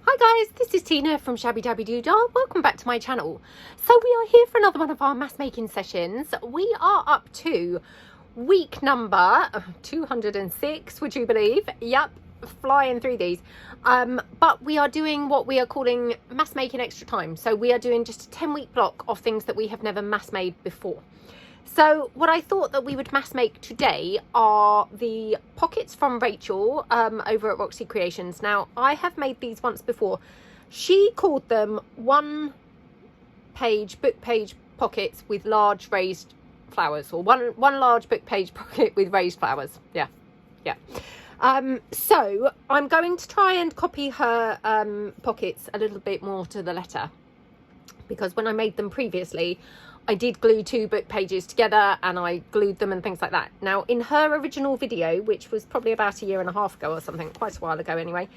Hi guys, this is Tina from Shabbydabbydoodah. Welcome back to my channel. So we are here for another one of our mass making sessions. We are up to week number 206, would you believe? Yep, flying through these. But we are doing what we are calling mass making extra time. So we are doing just a 10-week block of things that we have never mass made before. So what I thought that we would mass make today are the pockets from Rachel over at Roxy Creations. Now, I have made these once before. She called them book page pockets with large raised flowers, or one large book page pocket with raised flowers. Yeah. So I'm going to try and copy her pockets a little bit more to the letter, because when I made them previously, I did glue 2 book pages together and I glued them and things like that. Now, in her original video, which was probably about 1.5 years ago or something, quite a while ago anyway,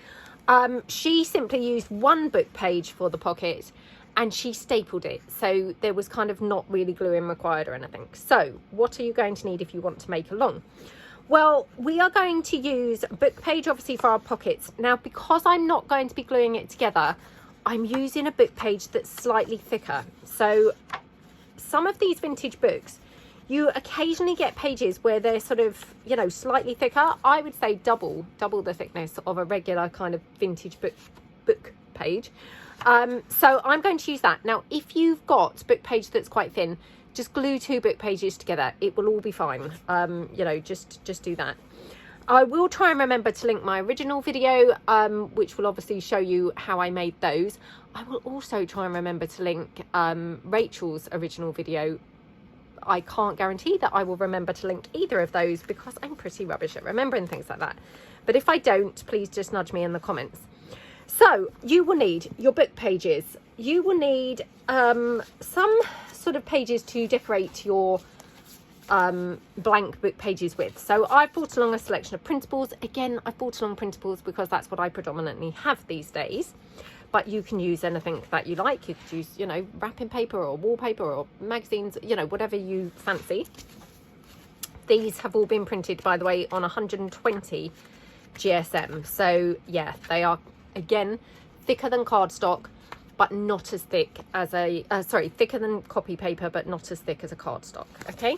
she simply used 1 book page for the pocket and she stapled it. So there was kind of not really gluing required or anything. So what are you going to need if you want to make along? Well, we are going to use book page obviously for our pockets. Now, because I'm not going to be gluing it together, I'm using a book page that's slightly thicker. So some of these vintage books, you occasionally get pages where they're sort of, you know, slightly thicker. I would say double the thickness of a regular kind of vintage book page. So I'm going to use that. Now, if you've got book page that's quite thin, just glue 2 book pages together. It will all be fine. You know, just do that. I will try and remember to link my original video, which will obviously show you how I made those. I will also try and remember to link Rachel's original video. I can't guarantee that I will remember to link either of those because I'm pretty rubbish at remembering things like that. But if I don't, please just nudge me in the comments. So you will need your book pages. You will need some sort of pages to decorate your blank book pages with. So I've brought along a selection of printables. Again, I've brought along printables because that's what I predominantly have these days, but you can use anything that you like. You could use, you know, wrapping paper or wallpaper or magazines, you know, whatever you fancy. These have all been printed, by the way, on 120 GSM. So yeah, they are, again, thicker than cardstock, but not as thick as a thicker than copy paper, but not as thick as a cardstock. Okay,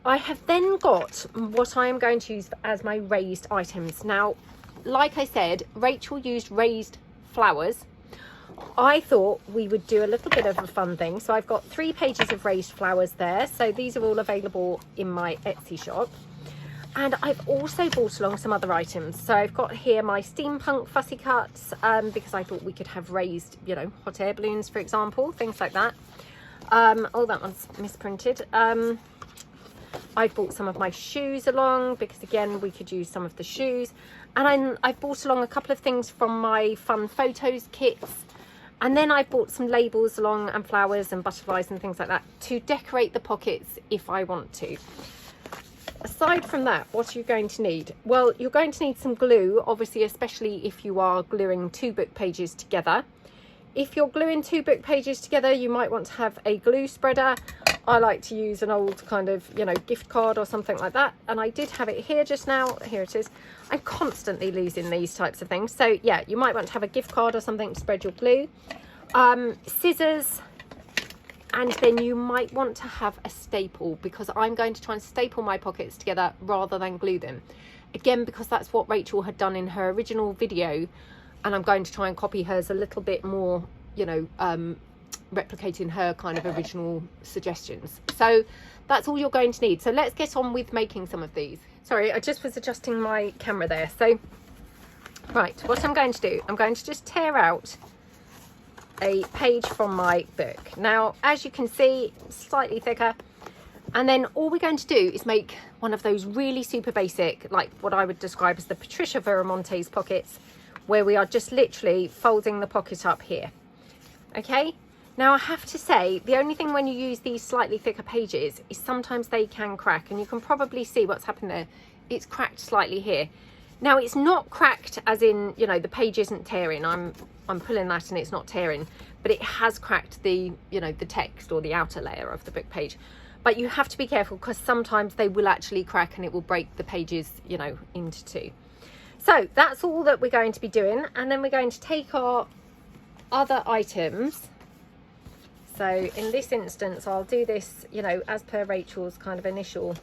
I have then got what I am going to use as my raised items. Now, like I said, Rachel used raised flowers. I thought we would do a little bit of a fun thing. So I've got 3 pages of raised flowers there. So these are all available in my Etsy shop. And I've also brought along some other items. So I've got here my steampunk fussy cuts, because I thought we could have raised, you know, hot air balloons, for example, things like that. Oh, that one's misprinted. I've brought some of my shoes along because, again, we could use some of the shoes. And I've brought along a couple of things from my fun photos kits. And then I've brought some labels along and flowers and butterflies and things like that to decorate the pockets if I want to. Aside from that, what are you going to need? Well, you're going to need some glue, obviously, especially if you are gluing 2 book pages together. If you're gluing 2 book pages together, you might want to have a glue spreader. I like to use an old kind of, you know, gift card or something like that. And I did have it here just now. Here it is. I'm constantly losing these types of things. So yeah, you might want to have a gift card or something to spread your glue. Scissors. And then you might want to have a staple, because I'm going to try and staple my pockets together rather than glue them. Again, because that's what Rachel had done in her original video. And I'm going to try and copy hers a little bit more, you know, replicating her kind of original suggestions. So that's all you're going to need. So let's get on with making some of these. Sorry, I just was adjusting my camera there. So, right, what I'm going to do, I'm going to just tear out a page from my book. Now, as you can see, slightly thicker. And then all we're going to do is make one of those really super basic, like what I would describe as the Patricia Varimontes pockets, where we are just literally folding the pocket up here. Okay, now I have to say, the only thing when you use these slightly thicker pages is sometimes they can crack, and you can probably see what's happened there. It's cracked slightly here. Now, it's not cracked as in, you know, the page isn't tearing. I'm pulling that and it's not tearing, but it has cracked the, you know, the text or the outer layer of the book page. But you have to be careful because sometimes they will actually crack and it will break the pages, you know, into 2. So that's all that we're going to be doing, and then we're going to take our other items. So in this instance, I'll do this, you know, as per Rachel's kind of initial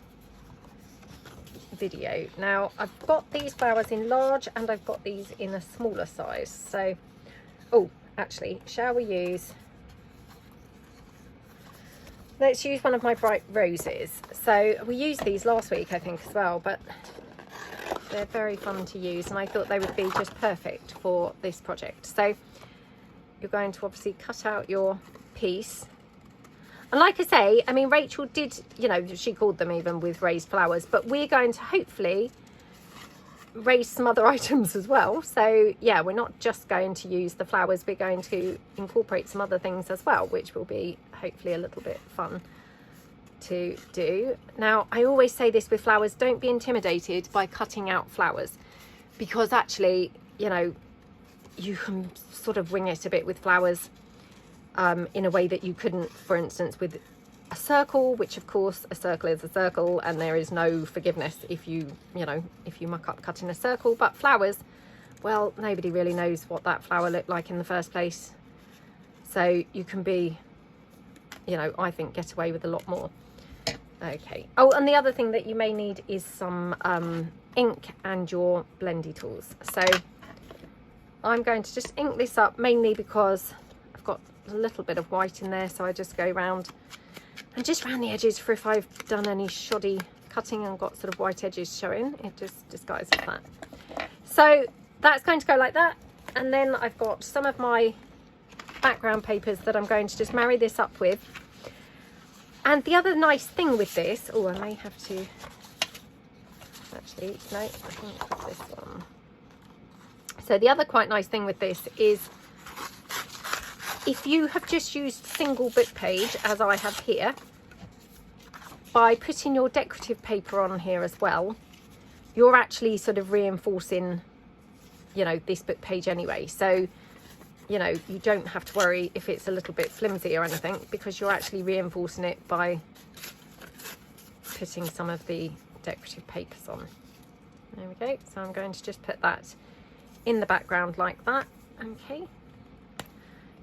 video. Now I've got these flowers in large and I've got these in a smaller size. So, oh, actually, shall we use, let's use one of my bright roses. So we used these last week, I think, as well, but they're very fun to use, and I thought they would be just perfect for this project. So you're going to obviously cut out your piece, and like I say, I mean, Rachel did, you know, she called them even with raised flowers, but we're going to hopefully raise some other items as well. So yeah, we're not just going to use the flowers, we're going to incorporate some other things as well, which will be hopefully a little bit fun to do. Now, I always say this with flowers, don't be intimidated by cutting out flowers, because actually, you know, you can sort of wing it a bit with flowers in a way that you couldn't, for instance, with a circle, which of course a circle is a circle and there is no forgiveness if you know, if you muck up cutting a circle. But flowers, well, nobody really knows what that flower looked like in the first place, so you can be, you know, I think get away with a lot more. Okay. Oh, and the other thing that you may need is some ink and your blendy tools. So I'm going to just ink this up, mainly because I've got a little bit of white in there, so I just go around and just round the edges for if I've done any shoddy cutting and got sort of white edges showing, it just disguises that. So that's going to go like that, and then I've got some of my background papers that I'm going to just marry this up with. And the other nice thing with this, oh, I may have to actually, no, I think it's this one. So the other quite nice thing with this is, if you have just used single book page, as I have here, by putting your decorative paper on here as well, you're actually sort of reinforcing, you know, this book page anyway. So, you know, you don't have to worry if it's a little bit flimsy or anything, because you're actually reinforcing it by putting some of the decorative papers on. There we go. So I'm going to just put that in the background like that. Okay.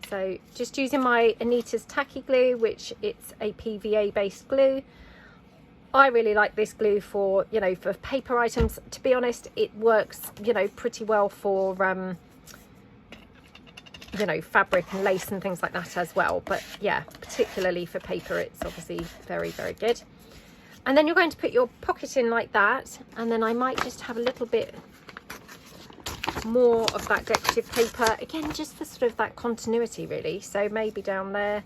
So just using my Anita's tacky glue, which it's a PVA based glue. I really like this glue for, you know, for paper items. To be honest, it works, you know, pretty well for you know, fabric and lace and things like that as well. But yeah, particularly for paper, it's obviously very, very good. And then you're going to put your pocket in like that, and then I might just have a little bit more of that decorative paper, again, just for sort of that continuity really. So maybe down there,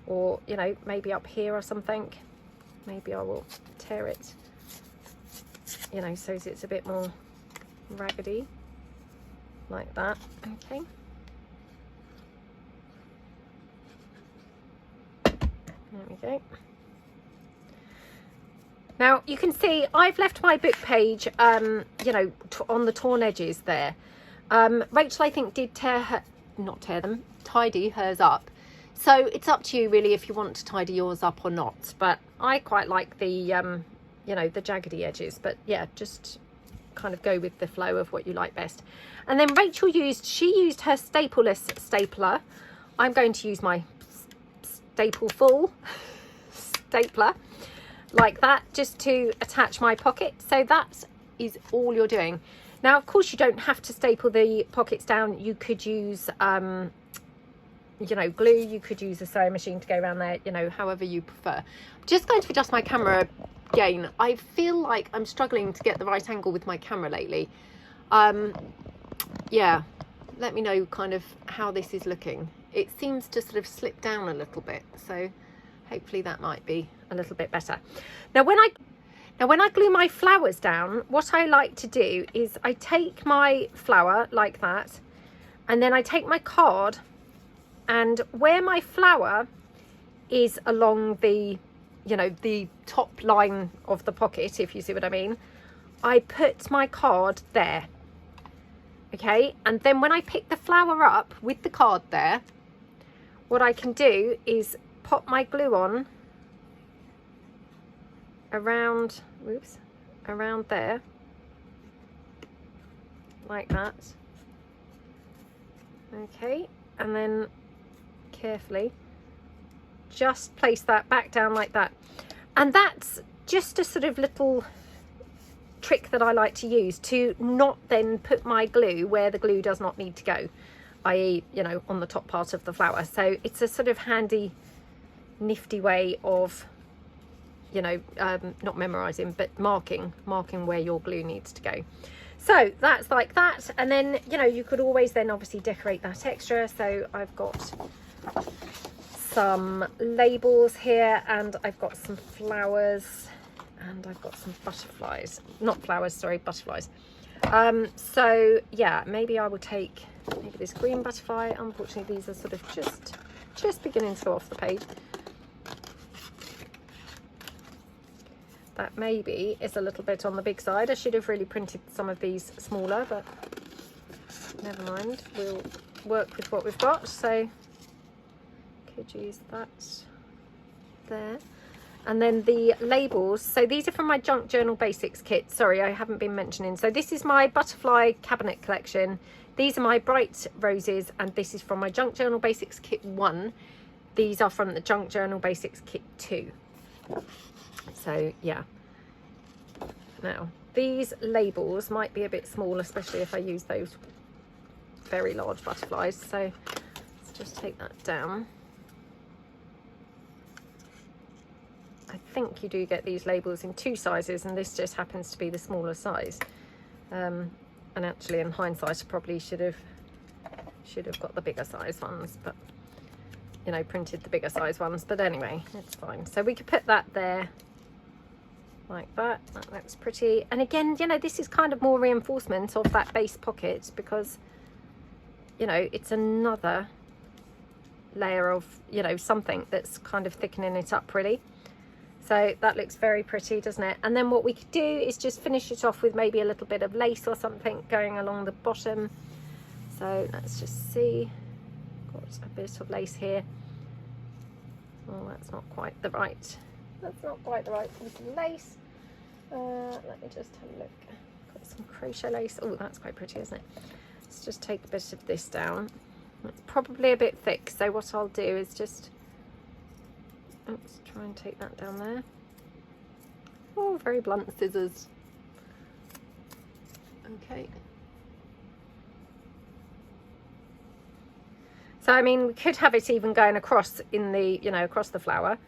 or, you know, maybe up here or something. Maybe I will tear it, you know, so it's a bit more raggedy like that. Okay. There we go. Now you can see I've left my book page, you know, on the torn edges there. Rachel, I think, did tidy hers up. So it's up to you really if you want to tidy yours up or not. But I quite like the, you know, the jaggedy edges. But yeah, just kind of go with the flow of what you like best. And then Rachel used her stapleless stapler. I'm going to use my stapleful stapler like that, just to attach my pocket. So that is all you're doing. Now, of course, you don't have to staple the pockets down. You could use, you know, glue. You could use a sewing machine to go around there, you know, however you prefer. I'm just going to adjust my camera again. I feel like I'm struggling to get the right angle with my camera lately. Yeah, let me know kind of how this is looking. It seems to sort of slip down a little bit, so hopefully that might be a little bit better. Now when I glue my flowers down, what I like to do is I take my flower like that, and then I take my card, and where my flower is along the, you know, the top line of the pocket, if you see what I mean, I put my card there. Okay, and then when I pick the flower up with the card there, what I can do is pop my glue on around, whoops, around there, like that. Okay, and then carefully just place that back down like that. And that's just a sort of little trick that I like to use to not then put my glue where the glue does not need to go, i.e., you know, on the top part of the flower. So it's a sort of handy, nifty way of, you know, not memorizing, but marking where your glue needs to go. So that's like that. And then, you know, you could always then obviously decorate that extra. So I've got some labels here, and I've got some flowers, and I've got some butterflies, not flowers, sorry, butterflies. So yeah, maybe I will take maybe this green butterfly. Unfortunately, these are sort of just beginning to go off the page. That maybe is a little bit on the big side. I should have really printed some of these smaller, but never mind. We'll work with what we've got. So could use that there. And then the labels. So these are from my Junk Journal Basics kit. Sorry, I haven't been mentioning. So this is my butterfly cabinet collection. These are my bright roses, and this is from my Junk Journal Basics kit 1. These are from the Junk Journal Basics kit 2. So yeah, now these labels might be a bit small, especially if I use those very large butterflies. So let's just take that down. I think you do get these labels in 2 sizes, and this just happens to be the smaller size. And actually, in hindsight, I probably should have got the bigger size ones, but you know, printed the bigger size ones. But anyway, it's fine. So we could put that there like that. That looks pretty. And again, you know, this is kind of more reinforcement of that base pocket, because you know, it's another layer of, you know, something that's kind of thickening it up really. So that looks very pretty, doesn't it? And then what we could do is just finish it off with maybe a little bit of lace or something going along the bottom. So let's just see. Got a bit of lace here. Oh, that's not quite the right. That's not quite the right piece of lace. Let me just have a look. Got some crochet lace. Oh, that's quite pretty, isn't it? Let's just take a bit of this down. It's probably a bit thick, so what I'll do is just, let's try and take that down there. Oh, very blunt scissors. Okay. So I mean, we could have it even going across in the, you know, across the flower,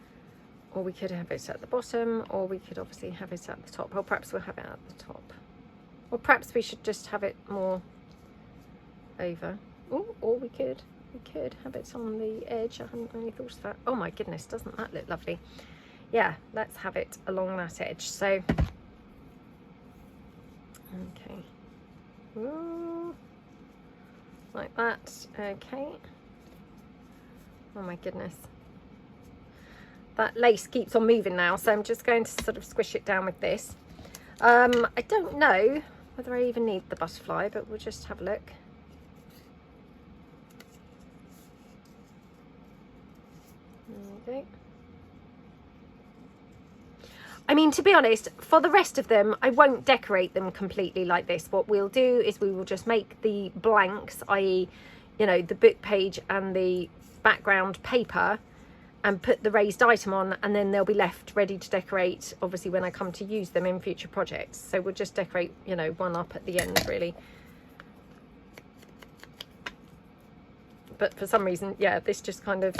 or we could have it at the bottom, or we could obviously have it at the top, or perhaps we'll have it at the top, or perhaps we should just have it more over. Ooh, or we could have it on the edge. I hadn't really thought of that. Oh my goodness, doesn't that look lovely? Yeah, let's have it along that edge. So, okay. Ooh, like that. Okay. Oh my goodness. That lace keeps on moving now, so I'm just going to sort of squish it down with this. I don't know whether I even need the butterfly, but we'll just have a look. Okay. I mean, to be honest, for the rest of them, I won't decorate them completely like this. What we'll do is we will just make the blanks, i.e., you know, the book page and the background paper, and put the raised item on, and then they'll be left ready to decorate, obviously, when I come to use them in future projects. So we'll just decorate, you know, one up at the end, really. But for some reason, yeah, this just kind of,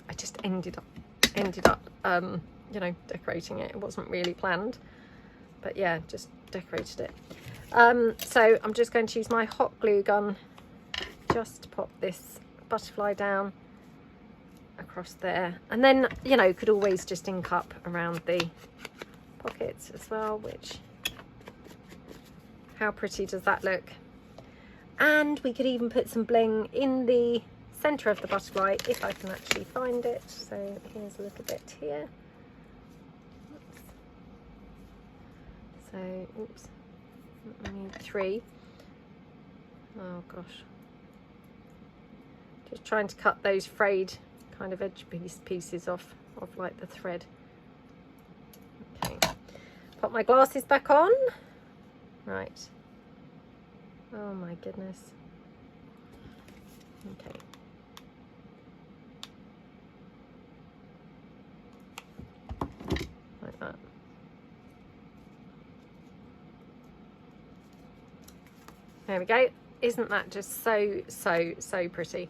I just ended up you know, decorating it. It wasn't really planned, but yeah, just decorated it. So I'm just going to use my hot glue gun just to pop this butterfly down across there, and then, you know, could always just ink up around the pockets as well, which, how pretty does that look? And we could even put some bling in the center of the butterfly if I can actually find it. So here's a little bit here. So, oops, I need 3. Oh gosh, just trying to cut those frayed kind of edge pieces off like the thread. Okay, pop my glasses back on. Right, Oh my goodness. Okay. Like that. There we go. Isn't that just so pretty?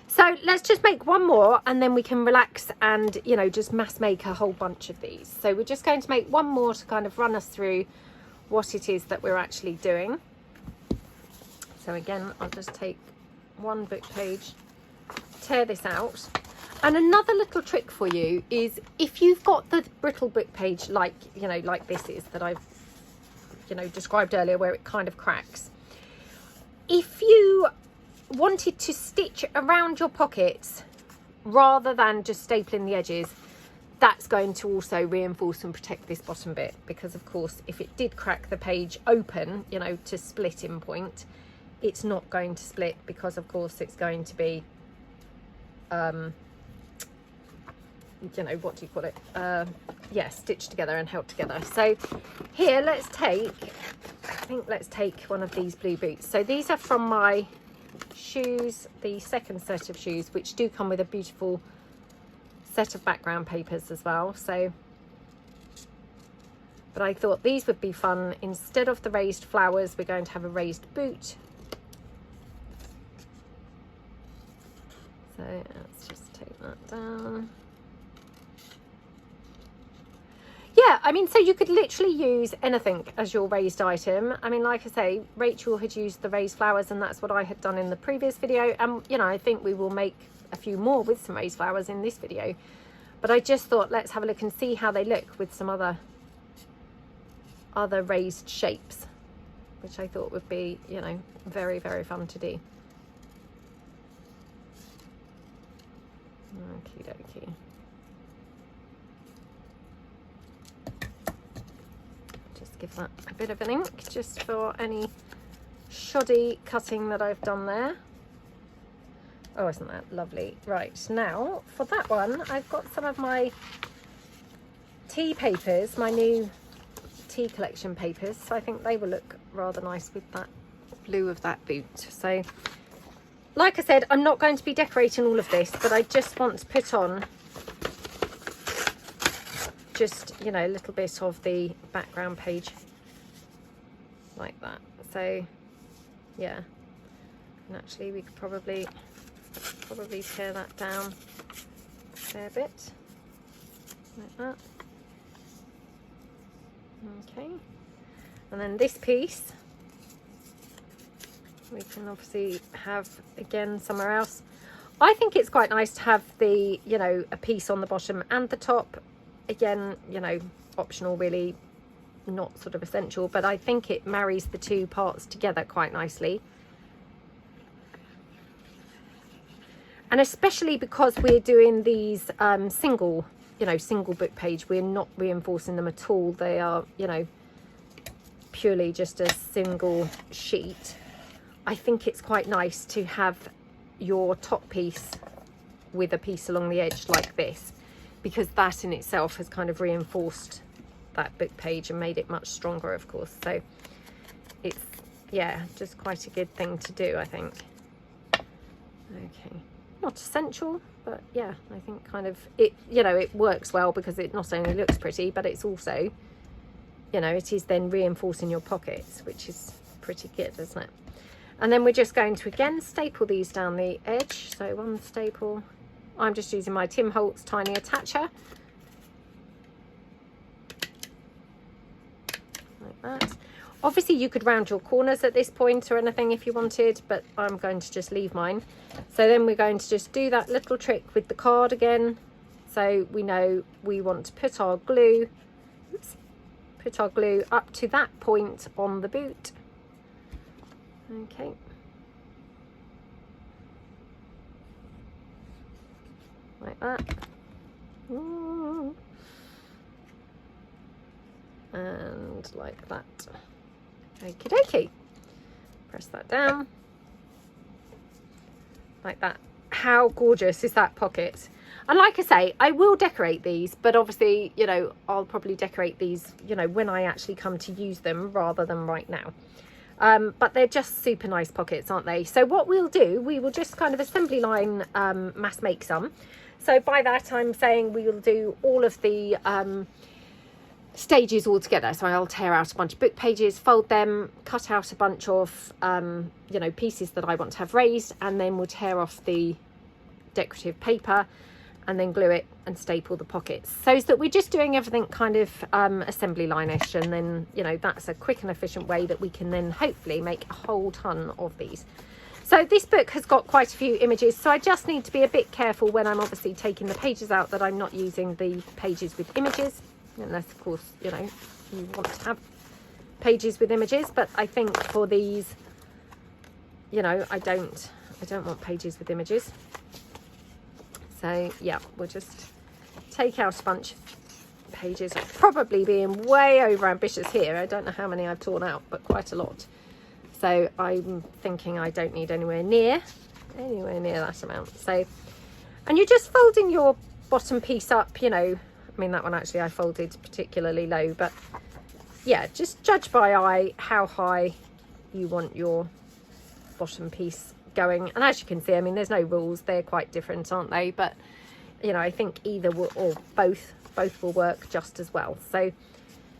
So let's just make one more and then we can relax and, you know, just mass make a whole bunch of these. So we're just going to make one more to kind of run us through what it is that we're actually doing. So again, I'll just take one book page, tear this out. And another little trick for you is if you've got the brittle book page like, you know, like this is that I've, you know, described earlier where it kind of cracks. If you wanted to stitch around your pockets rather than just stapling the edges, that's going to also reinforce and protect this bottom bit, because of course if it did crack the page open, you know, to split in point, it's not going to split because of course it's going to be you know, what do you call it, yeah, stitched together and held together. So here, let's take, I think let's take one of these blue boots. So these are from my shoes, the second set of shoes, which do come with a beautiful set of background papers as well. So, but I thought these would be fun. Instead of the raised flowers, we're going to have a raised boot. So let's just take that down. Yeah, I mean, so you could literally use anything as your raised item. I mean, like I say, Rachel had used the raised flowers and that's what I had done in the previous video. And, you know, I think we will make a few more with some raised flowers in this video. But I just thought, let's have a look and see how they look with some other raised shapes, which I thought would be, you know, very, very fun to do. Okie dokie. Give that a bit of an ink just for any shoddy cutting that I've done there. Oh, isn't that lovely? Right, now for that one, I've got some of my tea papers, my new tea collection papers. So I think they will look rather nice with that blue of that boot. So like I said, I'm not going to be decorating all of this, but I just want to put on just, you know, a little bit of the background page like that. So yeah, and actually we could probably tear that down a fair bit like that. Okay, and then this piece we can obviously have again somewhere else. I think it's quite nice to have the, you know, a piece on the bottom and the top. Again, you know, optional, really, not sort of essential, but I think it marries the two parts together quite nicely. And especially because we're doing these single book page, we're not reinforcing them at all. They are, you know, purely just a single sheet. I think it's quite nice to have your top piece with a piece along the edge like this, because that in itself has kind of reinforced that book page and made it much stronger, of course. So it's, yeah, just quite a good thing to do, I think. Okay, not essential, but yeah, I think kind of it, you know, it works well because it not only looks pretty, but it's also, you know, it is then reinforcing your pockets, which is pretty good, isn't it? And then we're just going to again staple these down the edge. So one staple. I'm just using my Tim Holtz tiny attacher like that. Obviously you could round your corners at this point or anything if you wanted, but I'm going to just leave mine. So then we're going to just do that little trick with the card again. So we know we want to put our glue, oops, put our glue up to that point on the boot. Okay. Like that. And like that. Okie dokie. Press that down. Like that. How gorgeous is that pocket? And like I say, I will decorate these, but obviously, you know, I'll probably decorate these, you know, when I actually come to use them rather than right now. But they're just super nice pockets, aren't they? So what we'll do, we will just kind of assembly line mass make some. So by that I'm saying we will do all of the stages all together. So I'll tear out a bunch of book pages, fold them, cut out a bunch of you know, pieces that I want to have raised, and then we'll tear off the decorative paper and then glue it and staple the pockets, so that we're just doing everything kind of assembly line-ish, and then, you know, that's a quick and efficient way that we can then hopefully make a whole ton of these. So this book has got quite a few images, so I just need to be a bit careful when I'm obviously taking the pages out that I'm not using the pages with images, unless of course, you know, you want to have pages with images. But I think for these, you know, I don't want pages with images. So yeah, we'll just take out a bunch of pages. I'm probably being way over ambitious here. I don't know how many I've torn out, but quite a lot. So I'm thinking I don't need anywhere near that amount. So, and you're just folding your bottom piece up, you know. I mean, that one actually I folded particularly low, but yeah, just judge by eye how high you want your bottom piece going. And as you can see, I mean, there's no rules, they're quite different, aren't they? But you know, I think either will, or both will work just as well. So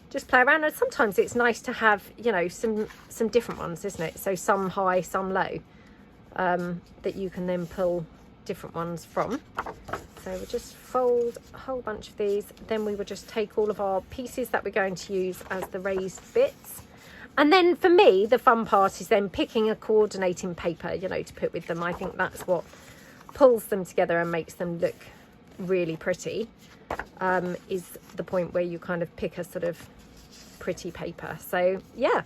just play around, and sometimes it's nice to have, you know, some different ones, isn't it? So some high, some low, that you can then pull different ones from. So we'll just fold a whole bunch of these, then we will just take all of our pieces that we're going to use as the raised bits. And then for me, the fun part is then picking a coordinating paper, you know, to put with them. I think that's what pulls them together and makes them look really pretty, is the point where you kind of pick a sort of pretty paper. So yeah.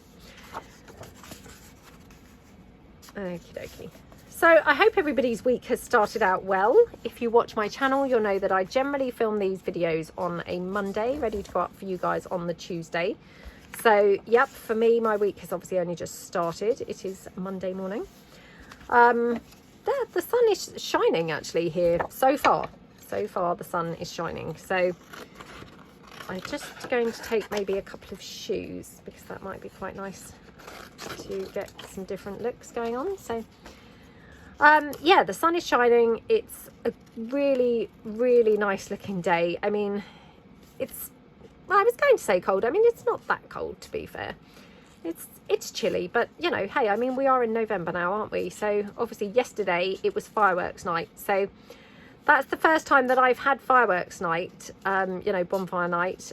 Okie dokie. So I hope everybody's week has started out well. If you watch my channel, you'll know that I generally film these videos on a Monday, ready to go up for you guys on the Tuesday. So, yep, for me, my week has obviously only just started. It is Monday morning. The sun is shining actually here so far. So far, the sun is shining. So I'm just going to take maybe a couple of shoes, because that might be quite nice to get some different looks going on. So, yeah, the sun is shining. It's a really, really nice looking day. I mean, it's, well, I was going to say cold. I mean, it's not that cold, to be fair. It's chilly, but you know, hey, I mean, we are in November now, aren't we? So obviously yesterday it was fireworks night. So that's the first time that I've had fireworks night, you know, bonfire night,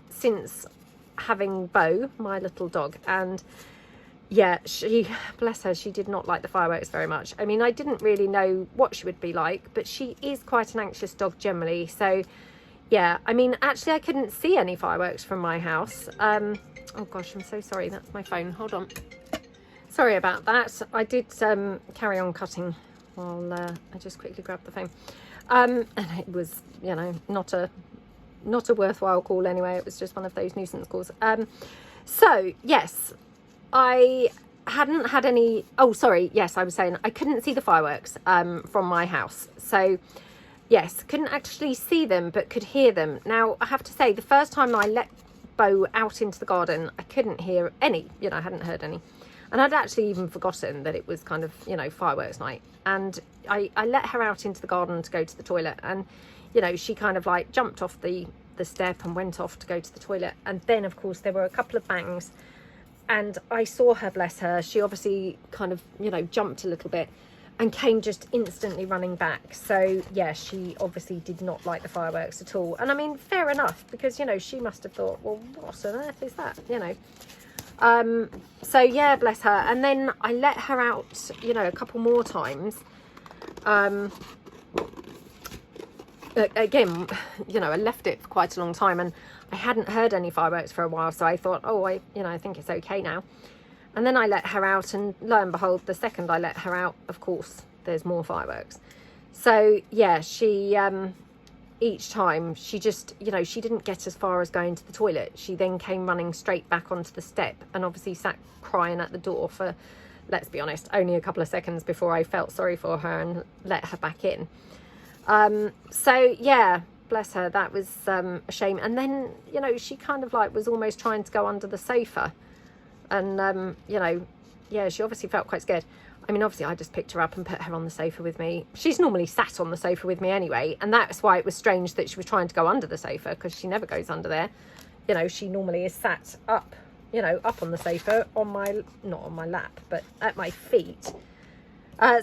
since having Bo, my little dog. And yeah, she, bless her, she did not like the fireworks very much. I mean, I didn't really know what she would be like, but she is quite an anxious dog generally. So yeah, I mean, actually I couldn't see any fireworks from my house. Oh gosh, I'm so sorry, that's my phone, hold on. Sorry about that. I did carry on cutting while I just quickly grabbed the phone. And it was, you know, not a worthwhile call anyway. It was just one of those nuisance calls. So yes, I hadn't had any, oh sorry, yes, I was saying I couldn't see the fireworks from my house. So yes, couldn't actually see them, but could hear them. Now, I have to say, the first time I let Bo out into the garden, I couldn't hear any, you know, I hadn't heard any. And I'd actually even forgotten that it was kind of, you know, fireworks night. And I let her out into the garden to go to the toilet. And, you know, she kind of like jumped off the step and went off to go to the toilet. And then, of course, there were a couple of bangs. And I saw her, bless her. She obviously kind of, you know, jumped a little bit and came just instantly running back. So yeah, she obviously did not like the fireworks at all. And I mean, fair enough, because, you know, she must have thought, well, what on earth is that, you know? So yeah, bless her. And then I let her out, you know, a couple more times. Again, you know, I left it for quite a long time and I hadn't heard any fireworks for a while. So I thought, oh, you know, I think it's okay now. And then I let her out, and lo and behold, the second I let her out, of course, there's more fireworks. So yeah, she, each time she just, you know, she didn't get as far as going to the toilet. She then came running straight back onto the step and obviously sat crying at the door for, let's be honest, only a couple of seconds before I felt sorry for her and let her back in. So yeah, bless her, that was a shame. And then, you know, she kind of like was almost trying to go under the sofa. And, you know, yeah, she obviously felt quite scared. I mean, obviously I just picked her up and put her on the sofa with me. She's normally sat on the sofa with me anyway. And that's why it was strange that she was trying to go under the sofa, because she never goes under there. You know, she normally is sat up, you know, up on the sofa on my, not on my lap, but at my feet.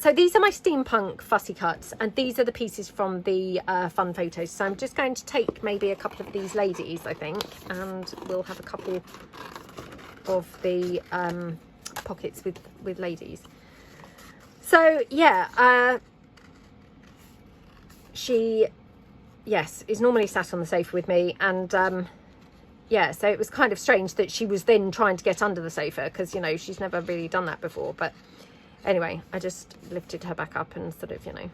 So these are my steampunk fussy cuts, and these are the pieces from the fun photos. So I'm just going to take maybe a couple of these ladies, I think, and we'll have a couple of the pockets with ladies. So yeah, she, yes, is normally sat on the sofa with me, and yeah, so it was kind of strange that she was then trying to get under the sofa, because, you know, she's never really done that before. But anyway, I just lifted her back up and sort of, you know,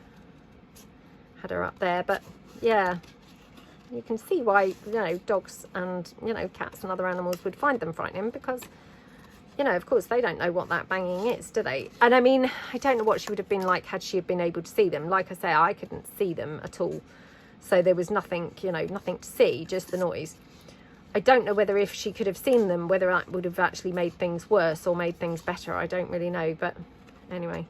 had her up there. But yeah, you can see why, you know, dogs and, you know, cats and other animals would find them frightening, because, you know, of course, they don't know what that banging is, do they? And I mean, I don't know what she would have been like had she been able to see them. Like I say, I couldn't see them at all. So there was nothing, you know, nothing to see, just the noise. I don't know whether if she could have seen them, whether that would have actually made things worse or made things better. I don't really know. But anyway,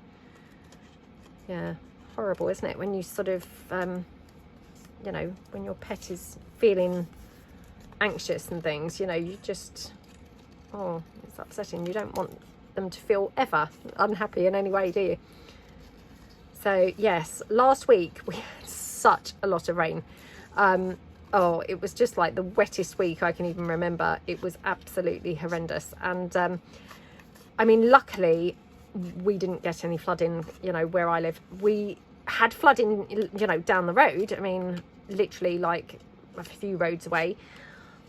yeah, horrible, isn't it? When you sort of, you know, when your pet is feeling anxious and things, you know, you just, oh, it's upsetting. You don't want them to feel ever unhappy in any way, do you? So yes, last week we had such a lot of rain. Oh, it was just like the wettest week I can even remember. It was absolutely horrendous. And I mean, luckily we didn't get any flooding, you know, where I live. We had flooding, you know, down the road. I mean, literally like a few roads away.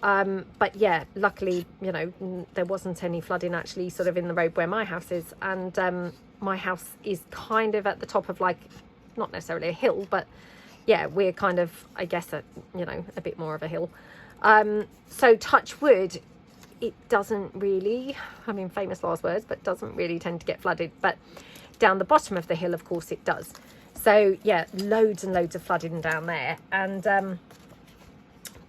But yeah, luckily, you know, there wasn't any flooding actually sort of in the road where my house is. And my house is kind of at the top of, like, not necessarily a hill, but yeah, we're kind of, I guess, you know, a bit more of a hill. So touch wood, it doesn't really, I mean, famous last words, but doesn't really tend to get flooded. But down the bottom of the hill, of course, it does. So yeah, loads and loads of flooding down there. And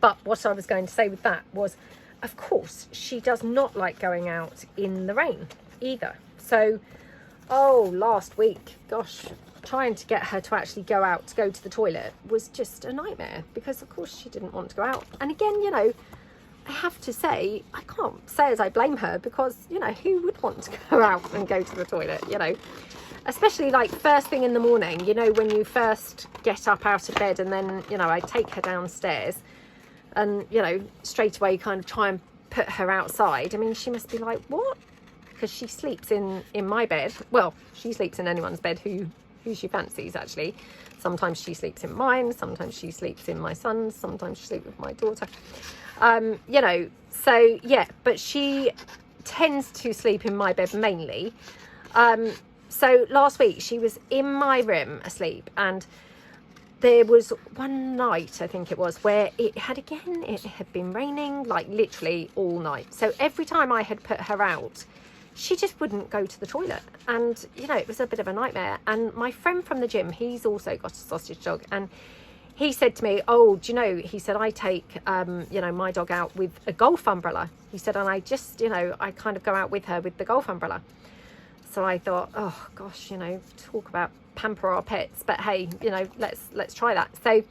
but what I was going to say with that was, of course, she does not like going out in the rain either. So, oh, last week, gosh, trying to get her to actually go out to go to the toilet was just a nightmare, because of course she didn't want to go out. And again, you know, I have to say, I can't say as I blame her, because, you know, who would want to go out and go to the toilet, you know, especially like first thing in the morning, you know, when you first get up out of bed. And then, you know, I take her downstairs and, you know, straight away kind of try and put her outside. I mean, she must be like, what? Because she sleeps in my bed. Well, she sleeps in anyone's bed who she fancies, actually. Sometimes she sleeps in mine, sometimes she sleeps in my son's, sometimes she sleeps with my daughter. You know, so yeah, but she tends to sleep in my bed mainly. So last week she was in my room asleep, and there was one night, I think it was, where it had been raining like literally all night. So every time I had put her out, she just wouldn't go to the toilet. And, you know, it was a bit of a nightmare. And my friend from the gym, he's also got a sausage dog. And he said to me, oh, do you know, he said, I take, you know, my dog out with a golf umbrella. He said, and I just, you know, I kind of go out with her with the golf umbrella. So I thought, oh, gosh, you know, talk about pamper our pets. But hey, you know, let's try that. So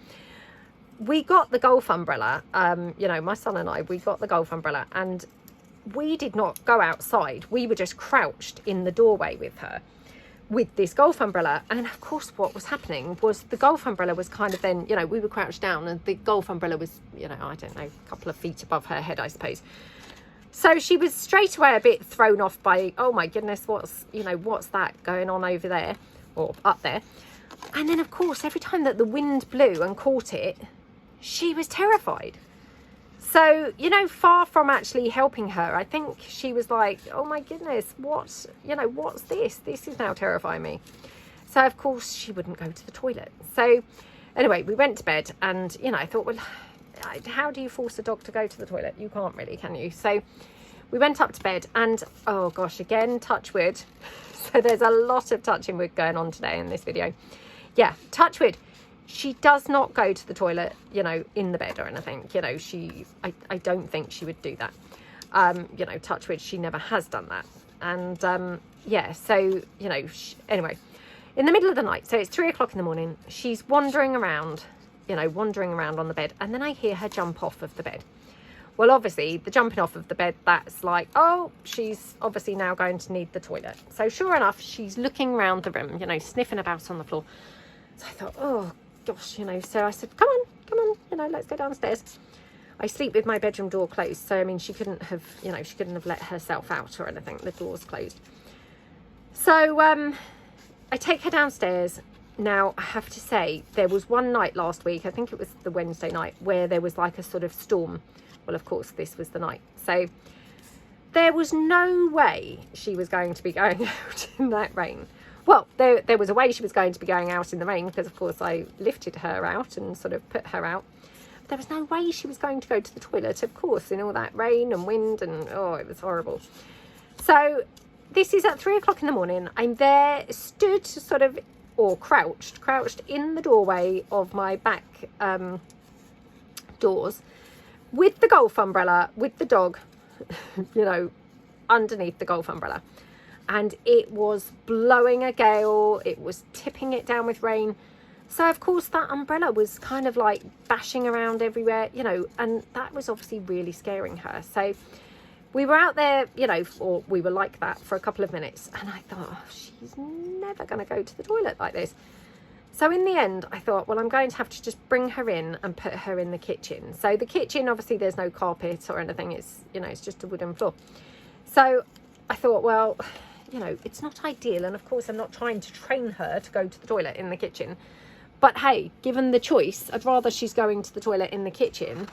we got the golf umbrella, you know, my son and I, we got the golf umbrella, and we did not go outside. We were just crouched in the doorway with her with this golf umbrella. And of course what was happening was the golf umbrella was kind of then, you know, we were crouched down and the golf umbrella was, you know, I don't know, a couple of feet above her head, I suppose. So she was straight away a bit thrown off by, oh my goodness, what's that going on over there or up there? And then of course, every time that the wind blew and caught it, she was terrified. So, you know, far from actually helping her, I think she was like, oh my goodness, what's this? This is now terrifying me. So, of course, she wouldn't go to the toilet. So, anyway, we went to bed and, you know, I thought, well, how do you force a dog to go to the toilet? You can't really, can you? So, we went up to bed and, oh gosh, again, touch wood. So, there's a lot of touching wood going on today in this video. Yeah, touch wood. She does not go to the toilet, you know, in the bed or anything. You know, I don't think she would do that. You know, touch wood, she never has done that. And yeah, so, you know, anyway, in the middle of the night, so it's 3 o'clock in the morning, she's wandering around, you know, wandering around on the bed, and then I hear her jump off of the bed. Well, obviously, the jumping off of the bed, that's like, oh, she's obviously now going to need the toilet. So sure enough, she's looking around the room, you know, sniffing about on the floor. So I thought, oh, gosh, you know, so I said, come on, you know, let's go downstairs. I sleep with my bedroom door closed. So, I mean, she couldn't have, you know, she couldn't have let herself out or anything. The door's closed. So I take her downstairs. Now, I have to say, there was one night last week, I think it was the Wednesday night, where there was like a sort of storm. Well, of course, this was the night. So there was no way she was going to be going out in that rain. Well, there was a way she was going to be going out in the rain because, of course, I lifted her out and sort of put her out. But there was no way she was going to go to the toilet, of course, in all that rain and wind and, oh, it was horrible. So this is at 3 o'clock in the morning. I'm there, stood sort of, or crouched in the doorway of my back doors, with the golf umbrella, with the dog, you know, underneath the golf umbrella. And it was blowing a gale. It was tipping it down with rain. So, of course, that umbrella was kind of like bashing around everywhere, you know, and that was obviously really scaring her. So we were out there, you know, or we were like that for a couple of minutes. And I thought, oh, she's never going to go to the toilet like this. So in the end, I thought, well, I'm going to have to just bring her in and put her in the kitchen. So the kitchen, obviously, there's no carpet or anything. It's, you know, it's just a wooden floor. So I thought, well, you know, it's not ideal. And of course, I'm not trying to train her to go to the toilet in the kitchen. But hey, given the choice, I'd rather she's going to the toilet in the kitchen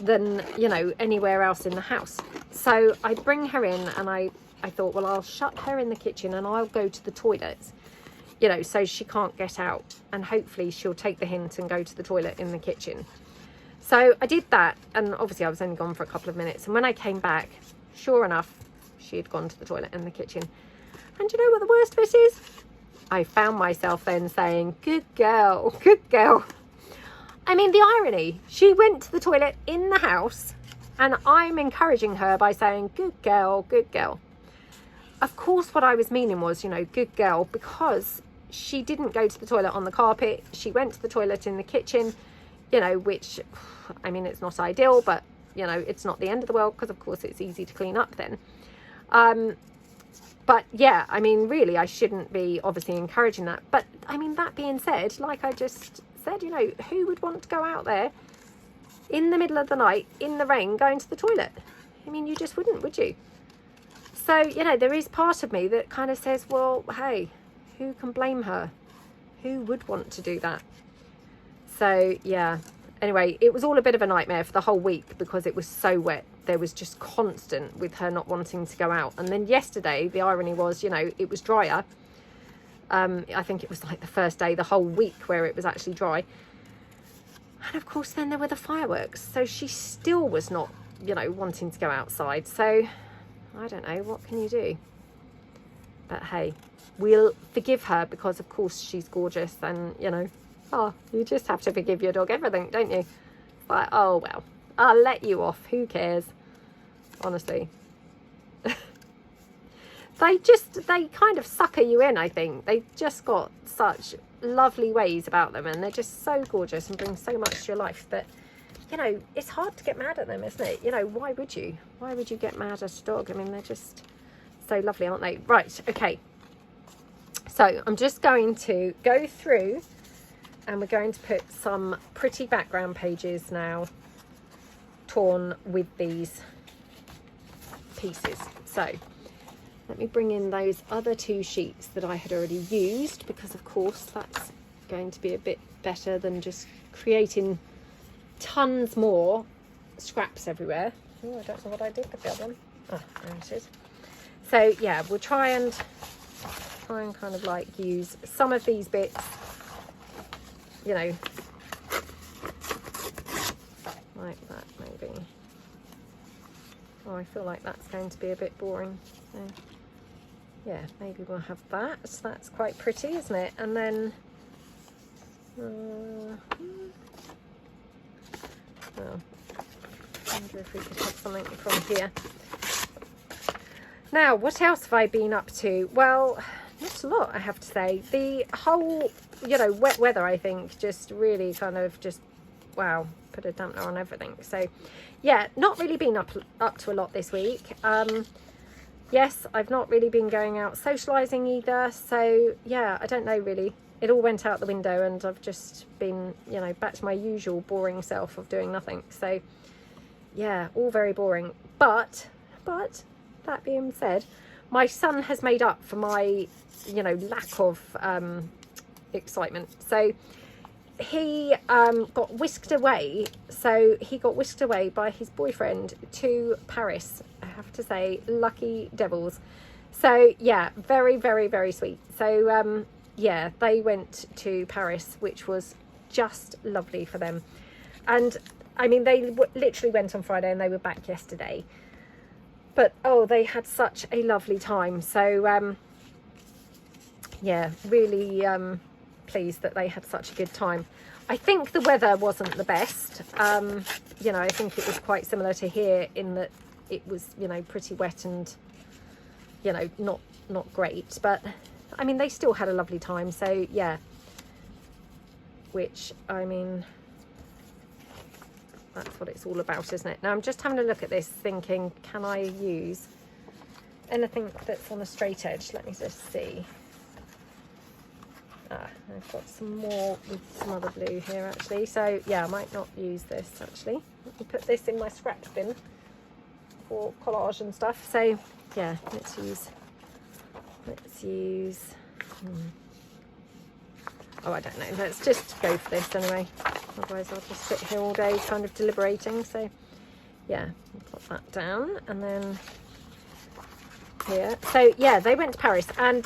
than, you know, anywhere else in the house. So I bring her in and I thought, well, I'll shut her in the kitchen and I'll go to the toilet, you know, so she can't get out, and hopefully she'll take the hint and go to the toilet in the kitchen. So I did that, and obviously I was only gone for a couple of minutes, and when I came back, sure enough, she had gone to the toilet in the kitchen. And you know what the worst bit is? I found myself then saying, good girl, good girl. I mean, the irony, she went to the toilet in the house and I'm encouraging her by saying, good girl, good girl. Of course, what I was meaning was, you know, good girl, because she didn't go to the toilet on the carpet. She went to the toilet in the kitchen, you know, which, I mean, it's not ideal, but, you know, it's not the end of the world because, of course, it's easy to clean up then. But yeah, I mean, really, I shouldn't be obviously encouraging that. But I mean, that being said, like I just said, you know, who would want to go out there in the middle of the night in the rain going to the toilet? I mean, you just wouldn't, would you? So, you know, there is part of me that kind of says, well, hey, who can blame her? Who would want to do that? So, yeah. Anyway, it was all a bit of a nightmare for the whole week because it was so wet. There was just constant with her not wanting to go out. And then yesterday, the irony was, you know, it was drier. I think it was like the first day, the whole week where it was actually dry. And of course, then there were the fireworks. So she still was not, you know, wanting to go outside. So I don't know, what can you do? But hey, we'll forgive her because, of course, she's gorgeous. And, you know, oh, you just have to forgive your dog everything, don't you? Like, oh, well, I'll let you off. Who cares? Honestly. They kind of sucker you in, I think. They've just got such lovely ways about them and they're just so gorgeous and bring so much to your life. But, you know, it's hard to get mad at them, isn't it? You know, why would you? Why would you get mad at a dog? I mean, they're just so lovely, aren't they? Right, okay. So I'm just going to go through and we're going to put some pretty background pages now torn with these pieces. So let me bring in those other two sheets that I had already used because, of course, that's going to be a bit better than just creating tons more scraps everywhere. Oh, I don't know what I did with the other one. Oh, there it is. So yeah, we'll try and kind of like use some of these bits, you know, like that maybe. Oh, I feel like that's going to be a bit boring. So, yeah, maybe we'll have that. That's quite pretty, isn't it? And then well, wonder if we could have something from here. Now, what else have I been up to? Well, not a lot, I have to say. The whole, you know, wet weather, I think, just really kind of just, wow, put a dampener on everything. So, yeah, not really been up to a lot this week. Yes, I've not really been going out socialising either. So, yeah, I don't know really. It all went out the window and I've just been, you know, back to my usual boring self of doing nothing. So, yeah, all very boring. But, that being said, my son has made up for my, you know, lack of excitement. So, he got whisked away. So, he got whisked away by his boyfriend to Paris. I have to say, lucky devils. So, yeah, very, very, very sweet. So, yeah, they went to Paris, which was just lovely for them. And I mean, they literally went on Friday and they were back yesterday. But oh, they had such a lovely time. So yeah, really pleased that they had such a good time. I think the weather wasn't the best. You know, I think it was quite similar to here in that it was, you know, pretty wet and, you know, not great. But I mean, they still had a lovely time. So yeah, which I mean, that's what it's all about, isn't it? Now I'm just having a look at this thinking, can I use anything that's on a straight edge? Let me just see. I've got some more with some other blue here actually. So yeah, I might not use this actually. Let me put this in my scrap bin for collage and stuff. So yeah, let's use oh, I don't know, let's just go for this anyway, otherwise I'll just sit here all day kind of deliberating. So yeah, I'll put that down. And then here, so yeah, they went to Paris and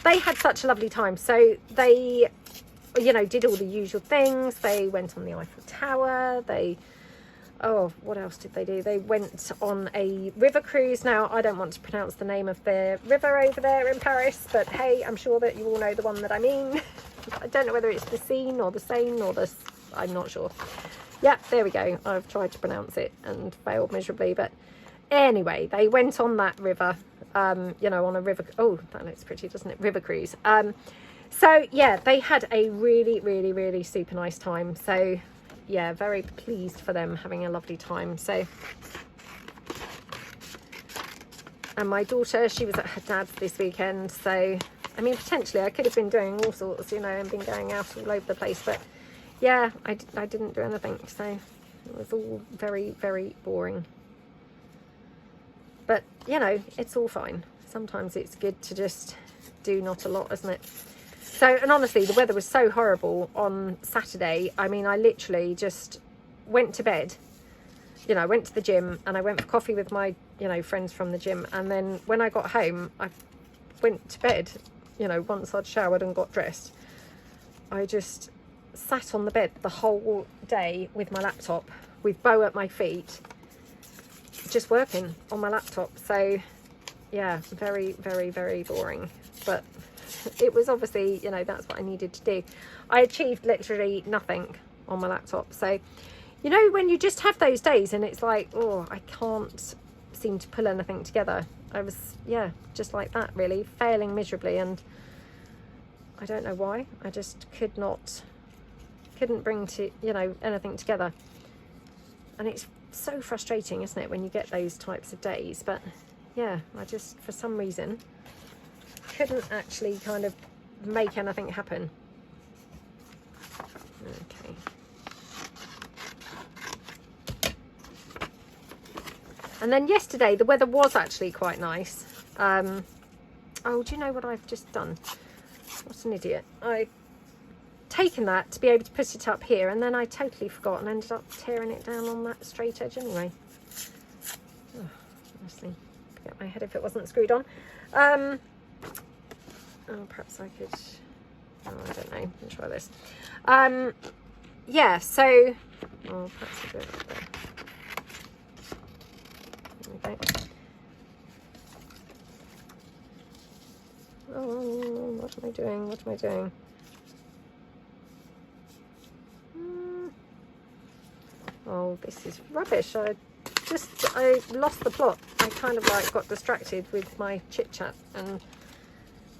they had such a lovely time. So they, you know, did all the usual things. They went on the Eiffel Tower, oh, what else did they do? They went on a river cruise. Now, I don't want to pronounce the name of the river over there in Paris, but hey, I'm sure that you all know the one that I mean. I don't know whether it's the Seine or the Seine or the, I'm not sure. Yeah, there we go. I've tried to pronounce it and failed miserably. But anyway, they went on that river, you know, on a river. Oh, that looks pretty, doesn't it? River cruise. So yeah, they had a really, really, really super nice time. So yeah, very pleased for them having a lovely time. So, and my daughter, she was at her dad's this weekend. So, I mean, potentially I could have been doing all sorts, you know, and been going out all over the place. But yeah, I didn't do anything. So it was all very, very boring. But, you know, it's all fine. Sometimes it's good to just do not a lot, isn't it? So, and honestly, the weather was so horrible on Saturday. I mean, I literally just went to bed. You know, I went to the gym and I went for coffee with my, you know, friends from the gym. And then when I got home, I went to bed, you know, once I'd showered and got dressed. I just sat on the bed the whole day with my laptop, with Bo at my feet, just working on my laptop. So, yeah, very, very, very boring. But it was obviously, you know, that's what I needed to do. I achieved literally nothing on my laptop. So, you know, when you just have those days and it's like, oh, I can't seem to pull anything together. I was, yeah, just like that really, failing miserably. And I don't know why. I just couldn't bring to, you know, anything together. And it's so frustrating, isn't it, when you get those types of days. But yeah, I just, for some reason, couldn't actually kind of make anything happen. Okay. And then yesterday the weather was actually quite nice. Oh, do you know what I've just done? What an idiot. I've taken that to be able to put it up here, and then I totally forgot and ended up tearing it down on that straight edge anyway. Oh, honestly, get my head if it wasn't screwed on. Oh, perhaps I could, oh, I don't know, let's try this. Yeah, so, oh, perhaps I'll do it up there. Okay. Oh, what am I doing? What am I doing? Oh, this is rubbish. I I lost the plot. I kind of like got distracted with my chit chat and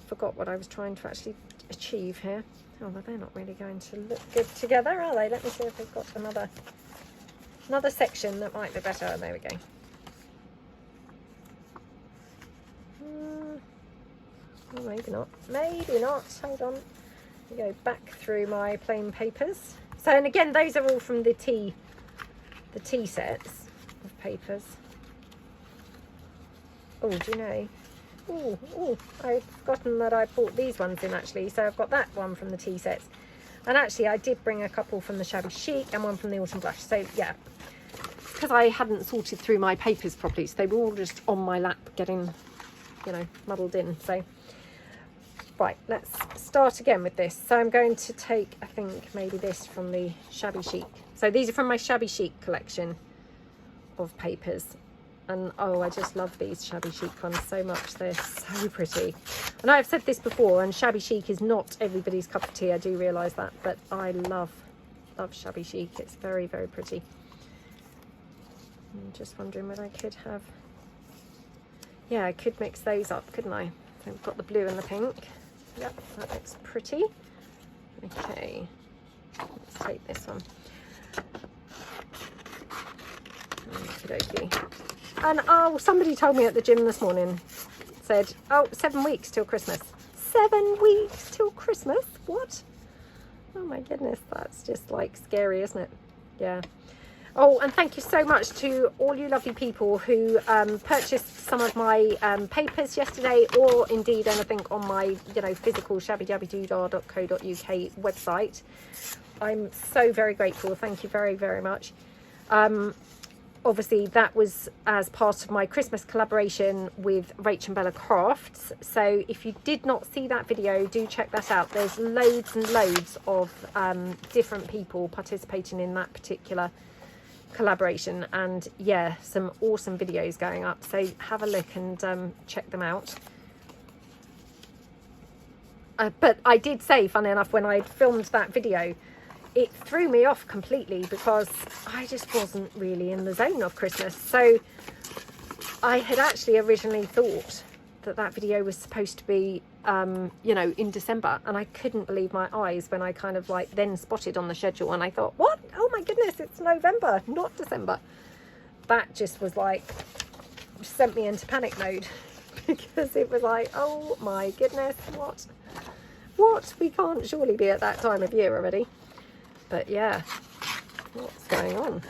forgot what I was trying to actually achieve here. Oh, well, they're not really going to look good together, are they? Let me see if they've got another section that might be better. There we go. Oh, maybe not. Maybe not. Hold on. We go back through my plain papers. So, and again, those are all from the tea sets of papers. Oh, do you know? Oh, I've forgotten that I bought these ones in actually. So I've got that one from the tea sets. And actually I did bring a couple from the Shabby Chic and one from the Autumn Blush. So yeah, because I hadn't sorted through my papers properly. So they were all just on my lap getting, you know, muddled in. So, right, let's start again with this. So I'm going to take, I think, maybe this from the Shabby Chic. So these are from my Shabby Chic collection of papers. And oh, I just love these Shabby Chic ones so much. They're so pretty. And I've said this before, and Shabby Chic is not everybody's cup of tea. I do realise that, but I love Shabby Chic. It's very, very pretty. I'm just wondering whether I could have... Yeah, I could mix those up, couldn't I? So I've got the blue and the pink. Yep, that looks pretty. Okay, let's take this one. Okey-dokey. And oh, somebody told me at the gym this morning, said, oh, 7 weeks till Christmas. 7 weeks till Christmas? What? Oh my goodness, that's just like scary, isn't it? Yeah. Oh, and thank you so much to all you lovely people who purchased some of my papers yesterday, or indeed anything on my, you know, physical shabbydabbydoodah.co.uk website. I'm so very grateful. Thank you very, very much. Obviously that was as part of my Christmas collaboration with Rach and Bella Crafts. So if you did not see that video, do check that out. There's loads and loads of different people participating in that particular collaboration, and yeah, some awesome videos going up. So have a look and check them out. But I did say, funny enough, when I filmed that video, it threw me off completely because I just wasn't really in the zone of Christmas. So I had actually originally thought that that video was supposed to be, you know, in December, and I couldn't believe my eyes when I kind of like then spotted on the schedule, and I thought, what? Oh my goodness, it's November, not December. That just was like, sent me into panic mode because it was like, oh my goodness, what? We can't surely be at that time of year already. But yeah, what's going on?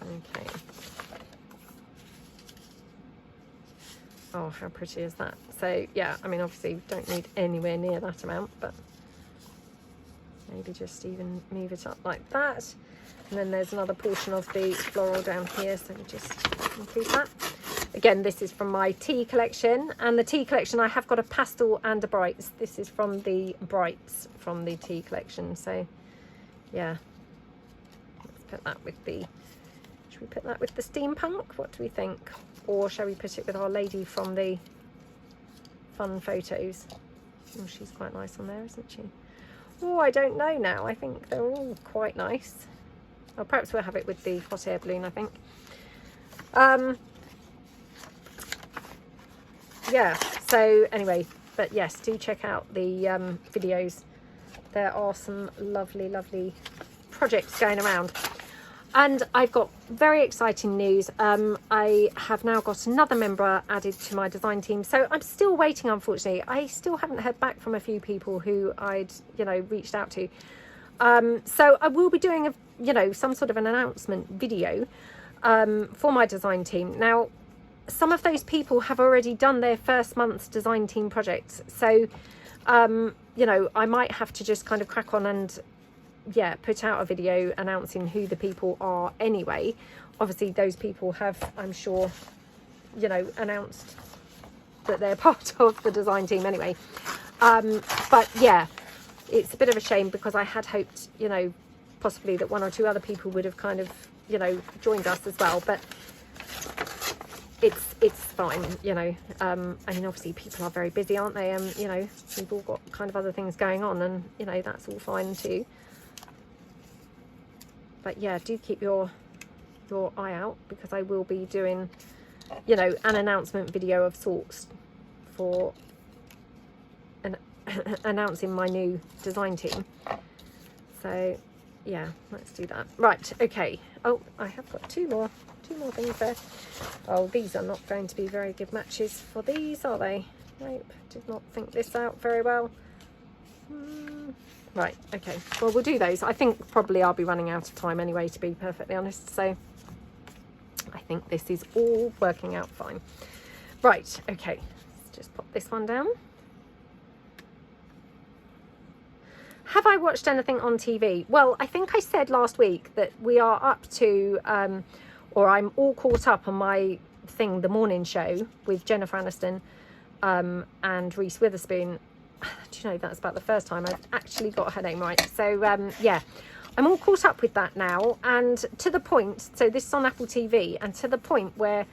Okay. Oh, how pretty is that? So yeah, I mean, obviously we don't need anywhere near that amount, but maybe just even move it up like that. And then there's another portion of the floral down here, so we just include that. Again, this is from my tea collection, and the tea collection, I have got a pastel and a brights. This is from the brights from the tea collection. So yeah, let's put that with the, should we put that with the steampunk? What do we think? Or shall we put it with Our Lady from the fun photos? Oh, she's quite nice on there, isn't she? Oh, I don't know now. I think they're all quite nice. Oh, perhaps we'll have it with the hot air balloon, I think. Yeah, so anyway, but yes, do check out the videos. There are some lovely, lovely projects going around. And I've got very exciting news. I have now got another member added to my design team. So I'm still waiting, unfortunately. I still haven't heard back from a few people who I'd, you know, reached out to. So I will be doing a, you know, some sort of an announcement video for my design team. Now, some of those people have already done their first month's design team projects. So, you know, I might have to just kind of crack on and, yeah, put out a video announcing who the people are anyway. Obviously, those people have, I'm sure, you know, announced that they're part of the design team anyway. But yeah, it's a bit of a shame because I had hoped, you know, possibly that one or two other people would have kind of, you know, joined us as well. But it's fine, you know. I mean, obviously people are very busy, aren't they? You know, we've all got kind of other things going on, and you know, that's all fine too. But yeah, do keep your eye out, because I will be doing, you know, an announcement video of sorts for announcing my new design team. So yeah, let's do that. Right, okay. Oh, I have got two more things there. Oh, these are not going to be very good matches for these, are they? Nope, did not think this out very well. Right, okay, well, we'll do those. I think probably I'll be running out of time anyway, to be perfectly honest, so I think this is all working out fine. Right, okay, let's just pop this one down. Have I watched anything on TV? Well, I think I said last week that we are up to, or I'm all caught up on my thing, The Morning Show with Jenfer Aniston and Reese Witherspoon. Do you know, that's about the first time I've actually got her name right. So yeah, I'm all caught up with that now, and to the point, so this is on Apple TV, and to the point where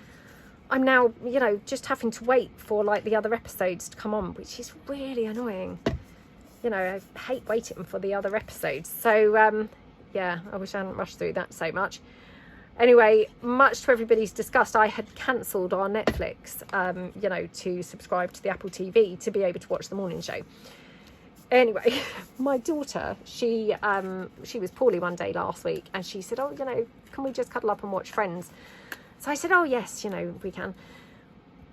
I'm now, you know, just having to wait for like the other episodes to come on, which is really annoying. You know, I hate waiting for the other episodes. So yeah, I wish I hadn't rushed through that so much. Anyway, much to everybody's disgust, I had cancelled our Netflix, you know, to subscribe to the Apple TV to be able to watch The Morning Show. Anyway, my daughter, she was poorly one day last week, and she said, oh, you know, can we just cuddle up and watch Friends? So I said, oh yes, you know, we can.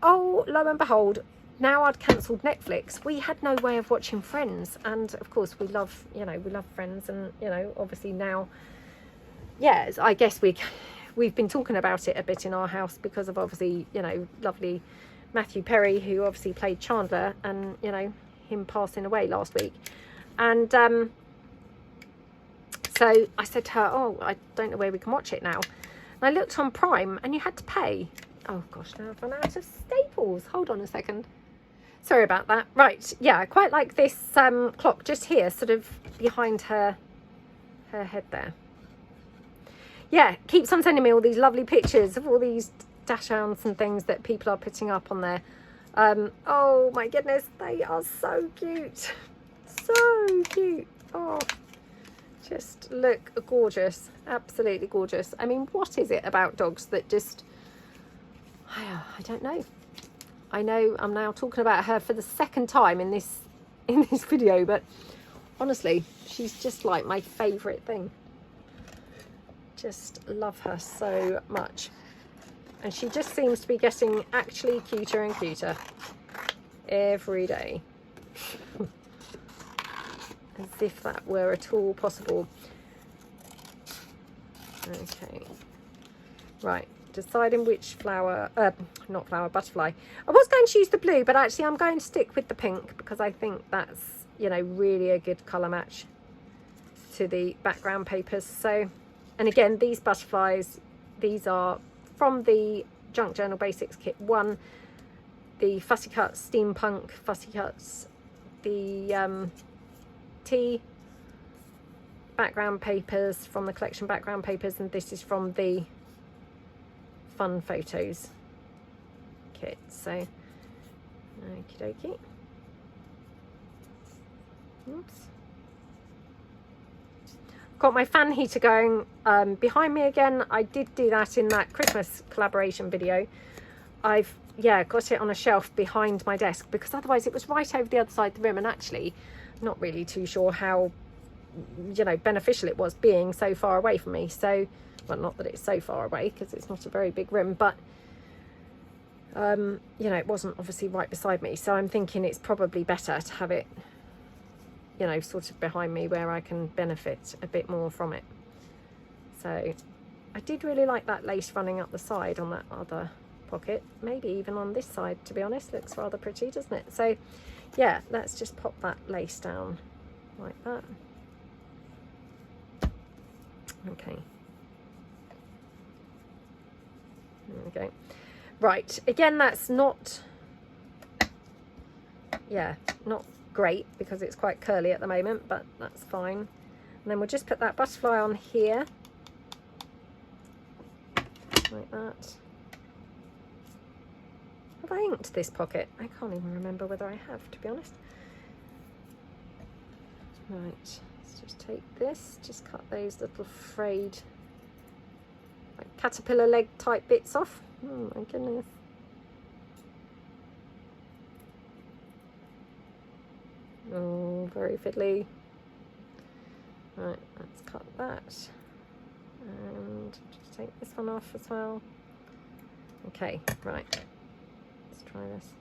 Oh, lo and behold, now I'd cancelled Netflix. We had no way of watching Friends, and of course we love, you know, we love Friends, and you know, obviously now, yeah, I guess we've been talking about it a bit in our house because of obviously, you know, lovely Matthew Perry, who obviously played Chandler, and you know, him passing away last week. And so I said to her, oh, I don't know where we can watch it now. And I looked on Prime, and you had to pay. Oh gosh, now I've run out of staples. Hold on a second. Sorry about that. Right, yeah, I quite like this clock just here, sort of behind her head there. Yeah, keeps on sending me all these lovely pictures of all these dachshunds and things that people are putting up on there. Oh my goodness, they are so cute. So cute. Oh, just look gorgeous. Absolutely gorgeous. I mean, what is it about dogs that just... I don't know. I know I'm now talking about her for the second time in this video, but honestly, she's just like my favourite thing. Just love her so much. And she just seems to be getting actually cuter and cuter every day. As if that were at all possible. Okay. Right. Deciding which flower, not flower, butterfly. I was going to use the blue, but actually I'm going to stick with the pink because I think that's, you know, really a good colour match to the background papers. So, and again, these butterflies, these are from the Junk Journal Basics Kit 1, the Fussy Cuts, Steampunk Fussy Cuts, the tea background papers from the collection background papers, and this is from the Fun Photos kit. So okie dokie. Oops. Got my fan heater going behind me again. I did do that in that Christmas collaboration video. I've got it on a shelf behind my desk because otherwise it was right over the other side of the room, and actually not really too sure how, you know, beneficial it was being so far away from me. So, well, not that it's so far away because it's not a very big room, but you know, it wasn't obviously right beside me, so I'm thinking it's probably better to have it, you know, sort of behind me where I can benefit a bit more from it. So I did really like that lace running up the side on that other pocket, maybe even on this side, to be honest. Looks rather pretty, doesn't it? So yeah, let's just pop that lace down like that. Okay, there we go. Right, again, that's not, not great because it's quite curly at the moment, but that's fine. And then we'll just put that butterfly on here like that. Have I inked this pocket? I can't even remember whether I have, to be honest. Right, Let's just take this, just cut those little frayed like caterpillar leg type bits off. Oh my goodness. Oh, very fiddly. Right, let's cut that. And just take this one off as well. Okay, right. Let's try this.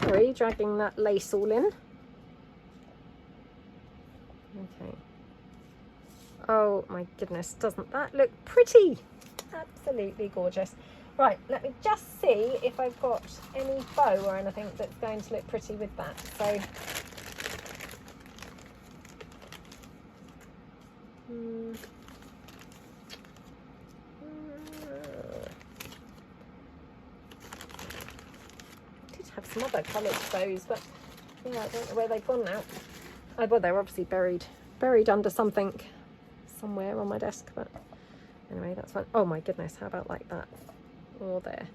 Sorry, dragging that lace all in. Okay. Oh my goodness, doesn't that look pretty? Absolutely gorgeous. Right, let me just see if I've got any bow or anything that's going to look pretty with that. So, I did have some other coloured bows, but yeah, I don't know where they've gone now. Oh, well, they're obviously buried under something somewhere on my desk, but anyway, that's fine. Oh my goodness, how about like that? Or there.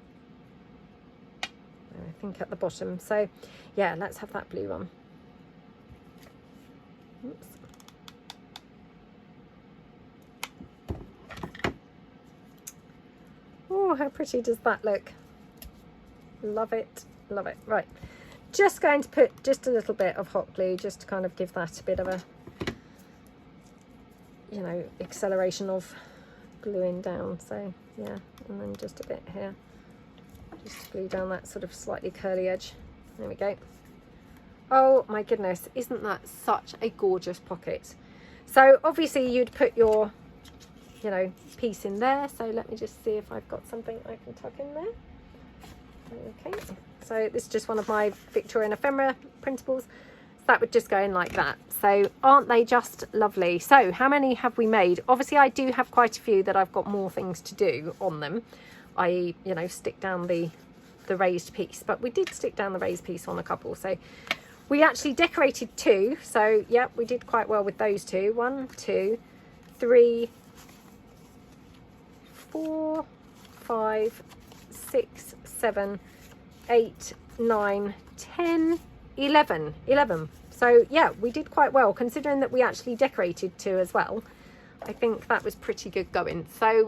I think at the bottom. So yeah, let's have that blue one. Oops. Oh, how pretty does that look? Love it, love it. Right, just going to put just a little bit of hot glue just to kind of give that a bit of a, you know, acceleration of gluing down. So yeah, and then just a bit here, just glue down that sort of slightly curly edge. There we go. Oh my goodness, isn't that such a gorgeous pocket? So obviously you'd put your, you know, piece in there. So let me just see if I've got something I can tuck in there. Okay, so this is just one of my Victorian ephemera printables. That would just go in like that. So aren't they just lovely? So how many have we made? Obviously I do have quite a few that I've got more things to do on them, i.e., you know, stick down the raised piece, but we did stick down the raised piece on a couple. So we actually decorated 2, so yeah, we did quite well with those 2. 1, 2, 3, 4, 5, 6, 7, 8, 9, 10, 11. So yeah, we did quite well considering that we actually decorated 2 as well. I think that was pretty good going. So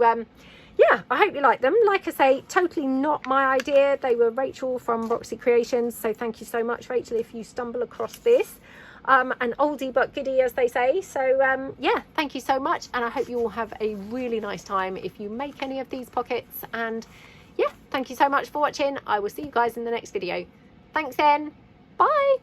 yeah, I hope you like them. Like I say, totally not my idea. They were Rachel from Roxy Creations, so thank you so much, Rachel, if you stumble across this. An oldie but goodie, as they say. So yeah, thank you so much, and I hope you all have a really nice time if you make any of these pockets. And yeah, thank you so much for watching. I will see you guys in the next video. Thanks then. Bye.